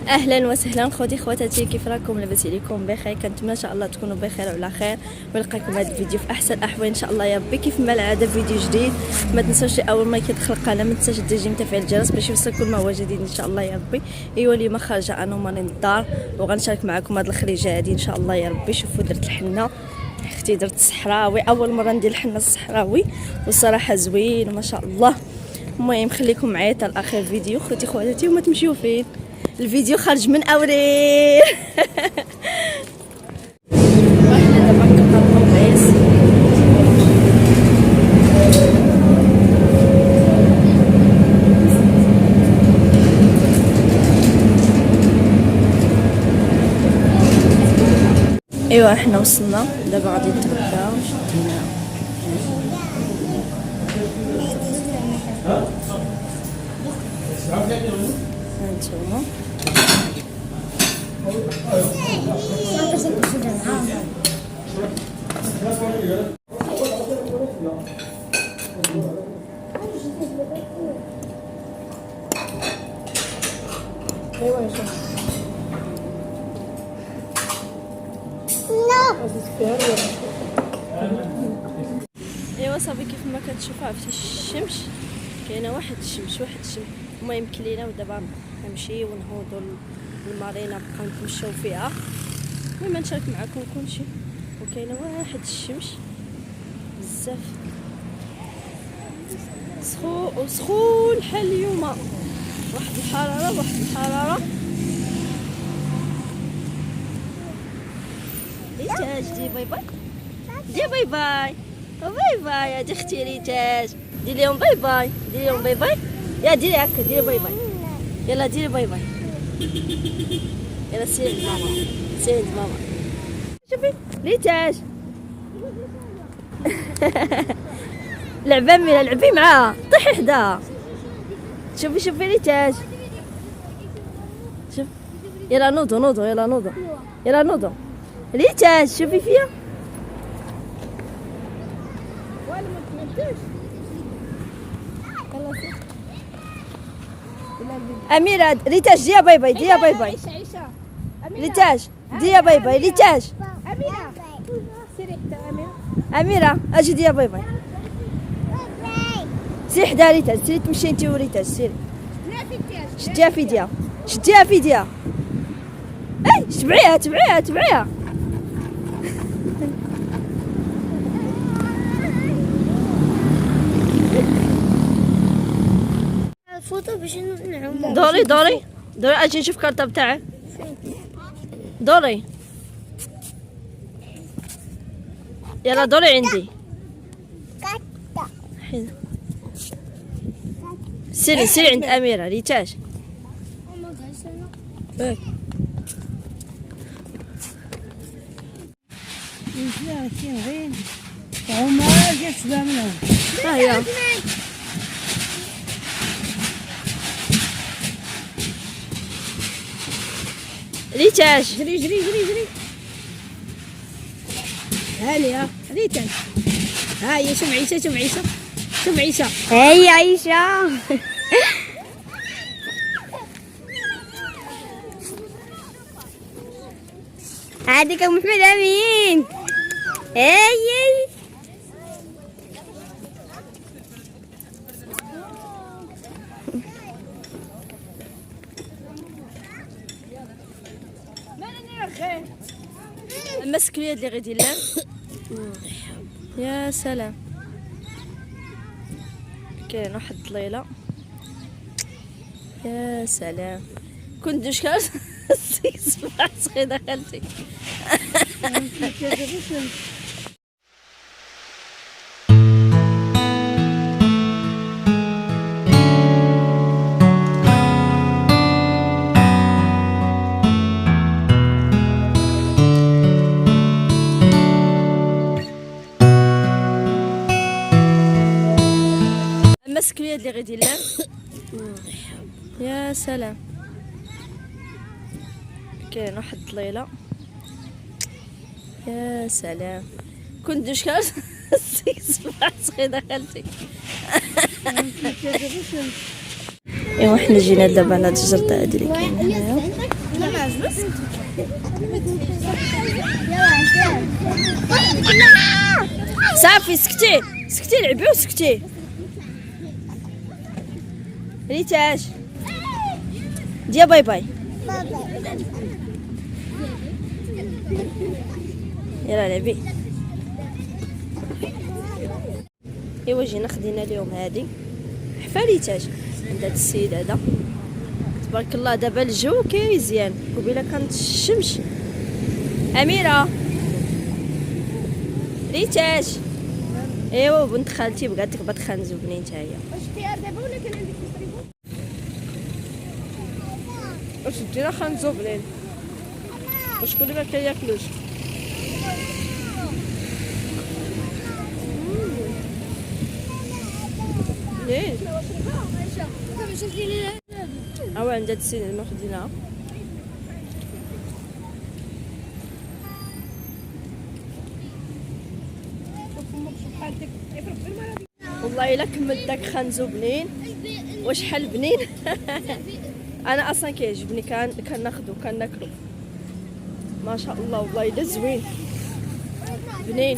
اهلا وسهلا خوتي خواتاتي، كيف راكم؟ لاباس عليكم؟ بخير؟ كنتمنى ان شاء الله تكونوا بخير وعلى خير، ونلقاكم هذا الفيديو في احسن الاحوال ان شاء الله يا ربي. كيف ما العاده فيديو جديد، ما تنساوش اول ما كيدخل القناه ما تنساش تجي متفعل الجرس باش يوصلك كل ما هو جديد ان شاء الله يا ربي. ايوا اليوم خارجه انا وماني للدار وغنشارك معكم هذه الخريجه هذه ان شاء الله يا ربي. شوفوا درت الحنه، اختي درت الصحراوي، اول مره ندير الحنه الصحراوي والصراحه زوين وما شاء الله. المهم خليكم معايا حتى الاخر فيديو خوتي خواتاتي، وما تمشيو فين الفيديو خارج من اوريل. احنا دابا كنطلقوا القيس، ايوا احنا وصلنا دابا غادي نتغداو. شدينا هانتوما ايوا صافي كيف ما كتشوفوا عرفتي الشمس كاينه واحد الشمس. المهم كلينا ودابا نمشي ونهوضوا المارينا بقى نتمشاو فيها. المهم نشارك معكم كلشي، وكاينه واحد الشمس بزاف سخون حال اليوم، واحد الحراره. ريتاج دي باي باي، دي باي باي يا اختي ريتاج، ديري لهم باي باي، يا ديري هكا، ديري باي باي، يلا ديري باي باي، يلا سيري ماما شوفي ريتاج. لعبه ميلا، لعبي معاها، طيحي حداها، شوفي ريتاج، شوف يلا نوضو ريتاج، شوفي فيها أميرة. ريتاج ديا باي باي، ريتاج ديا باي باي، ريتاج أميرة أجي ديا باي باي، سيري حدا ريتاج، سيري تمشي انتي وريتاج، سيري شديها في يديها، اي تبعيها الفوطه باش نعوم. دوري اجي نشوف كارطه بتاعك. دوري يلا دوري عندي. سيري عند أميرة. ريتاج ها هي ريتاج، جري هانية ريتاج. هاي شوف عيسى هاي عيشة. هاديك ام محمد امين. هاي مسك اليد اللي غادي لها. يا سلام، كاين واحد الطليله. يا سلام كنت دوشكار صباح صغيره خالتي. مسك اليد اللي غادي لها. يا سلام كاين واحد الطليله. يا سلام كنت دوشكار صباح صغيره خالتي. ايوا حنا جينا دابا على هاد الجرده هادي اللي كاينه هنايا. عجبك؟ صافي سكتي سكتي لعبي وسكتي. ريتاج ديا باي باي. يلا لعبي. ايوا جينا خدينا اليوم هادي حفاريتاج عند هاد السيد هذا تبارك الله. دابا الجو كيزيان، قبيله كانت الشمس. اميره ريتاج. ايوا بنت خالتي بقات تكبر تخنزو بنين حتى هي. واش خيار دابا ولا كان عندك تشربو؟ واش دينا خنزو بنين وشكون اللي ما كياكلوش؟ ليه أو عند هاد السيد اللي ما خديناها. والله الا كملت داك خنزو بنين وشحال بنين. انا اصلا كيعجبني كناخدو كناكلو ما شاء الله. والله الا زوين بنين.